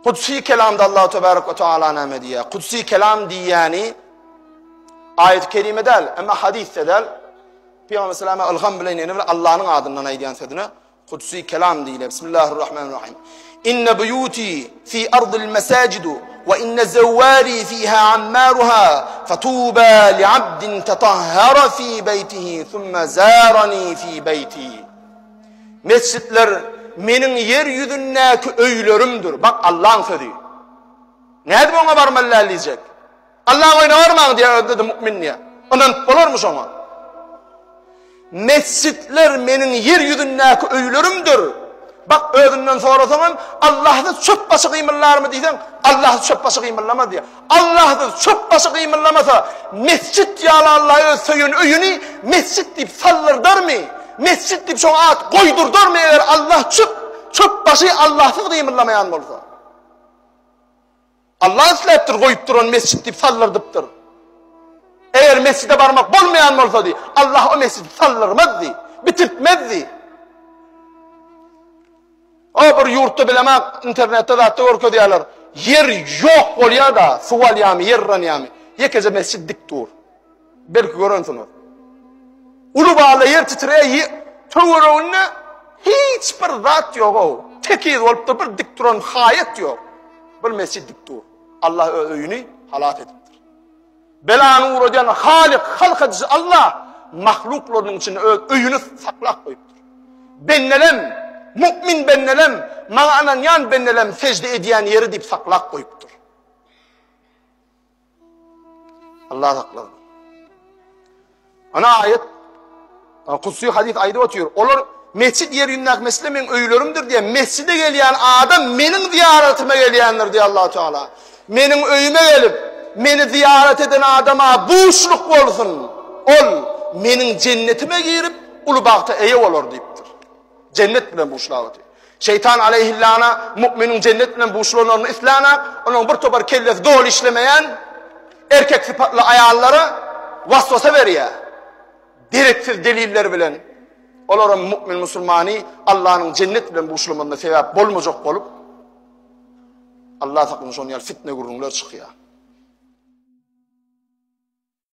Kudsi kelamda Allah Tebarek ve Teala näme diýär? Kudsi kelam diýäni ayet-i kerime del, ama hadis-de del. Peygamber sallallahu aleyhi ve sellem bilen ýene Allah'ın adından aýdýan sözüne kudsi kelam diýilýär. Bismillahirrahmanirrahim. İnne buyuti fi ardil mesacidu ve inne zawari fiha ammaruha fetuba li abdin tetahhara fi beytihi thumma zarani fi beyti. Mescitler menin yeryüzündäki öýlerimdir. Bak Allah'ın sözü. Näde boňa barmaly diýecek? Allah oyna barmaň diýär dedi mümin diýär. Ondan bolarmy şoňa? Mescitler menin yeryüzündäki öýlerimdir. Bak özünden sorasaňam Allah'y çöp başı gymyllarmy diýsen, Allah'y çöp başı gymyllama diýär. Allah'y çöp başı gymyllamasa mescit ýaly Allah'y öz söýün öýüni mescit diýip sallardarmy? Mescit diýip şoňa at goýdurdarmy eger Allah çöp başı Allah'y gymyllamaýan bolsa? Allah isläpdir goýup duran mescit diýip sallardypdyr. Eger mescide barmak bolmayan bolsa di, Allah o mescidi sallarmazdi, bitirtmezdi. O bir yurtda bilemek, internette zatda görkö diýerler. Yer ýok bolýar da, suwal ýamy, yerran ýamy. Ýekece mescid dik dur. Belki görensiniz. Ulu bağla yer titreýär, töwereginde hiç bir zat ýok o. Tekiz bolupdy, bir dik duran haýat ýok. Bir mescid dik dur. Allah öýüni halat etdi. Belany uğrayan Halik, halk edisi Allah mahluklarının için öýüni saklap koyupdur. Bennelem, mümin bennelem, ma'anan yan bennelem secde ediyen yeri deyip saklap koyupdur. Allah sakladı. Ana ayet, kutsi hadis ayda otuyor. Olar mescid yerindeki mescide men öýlerimdir diye mescide gelýän adam menin ziyaretime gelýändir diye Allah Teala. Menin öýüme gelip meni ziyaret eden adama boşluk bolsun. Ol menin cennetime girip ulu bagta eýe bolar diýipdir. Cennet bilen boşlagy. Şeytan aleyhillana müminin cennet bilen boşlugyny islana, onuň bir topar kelles dol işlemeýän erkek sypatly aýallara waswasa berýär. Direksiz deliller bilen olara mümin musulmany Allah'ın cennet bilen boşlugyna sebäp bolmajak bolup Allah takyny şonu ýaly fitne gurrunlar çykýar.